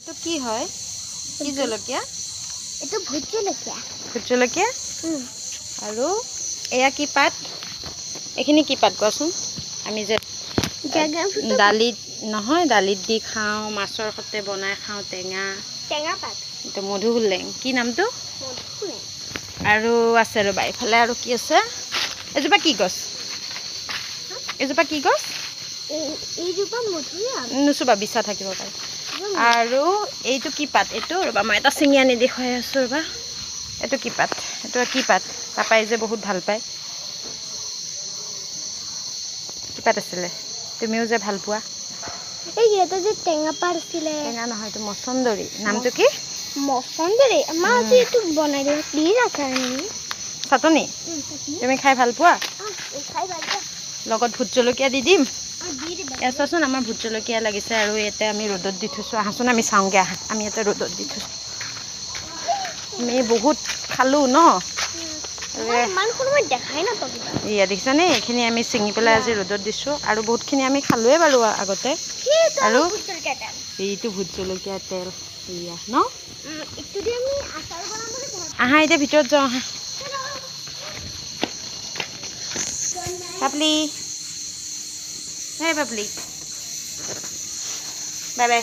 তো কি হয় কি জলকীয়া এটো ভোট জলকীয়া আৰু এয়া কি পাত এখিনি কি পাত কোৱাচোন আমি যে দালিত নহয় দালিত দি খাওঁ মাছৰ সতে বনাই খাওঁ টেঙা পাত এটা মধুহুলেং কি নামটো মধুহুলেং আৰু আছে ৰবা ইফালে আৰু কি আছে এজোপা কি গছ এইজোপা মধুৰিআম নুচুবা বিছা থাকিব পাৰে আৰু এইটো কি পাত এইটো ৰবা মই এটা চিঙি আনি দেখুৱাই আছোঁ ৰবা এইটো কি পাত পাপাই যে বহুত ভাল পায় কি পাত আছিলে তুমিও যে ভাল পোৱা এই এটা যে টেঙা পাত আছিলে টেঙা নহয় এইটো মছন্দৰী নামটো কি মছন্দৰী মা আজি এইটো বনাই দিবা প্লিজ আচাৰনি চাটনি তুমি খাই ভাল পোৱা খাই ভাল পোৱা লগত ভোট জলকীয়া দি দিম চোৱাচোন আমাৰ ভোট জলকীয়া লাগিছে আৰু ইয়াতে আমি ৰ'দত দি থৈছোঁ আহাচোন আমি চাওঁগৈ আহা আমি ইয়াতে ৰ'দত দি থৈছোঁ আমি বহুত খালোঁ ন এয়া দেখিছানে এইখিনি আমি ছিঙি পেলাই আজি ৰ'দত দিছোঁ আৰু বহুতখিনি আমি খালোঁৱে বাৰু আগতে আৰু এইটো ভোট জলকীয়া তেল এয়া ন আহা এতিয়া ভিতৰত যাওঁ আহা পাপলি বাই বাই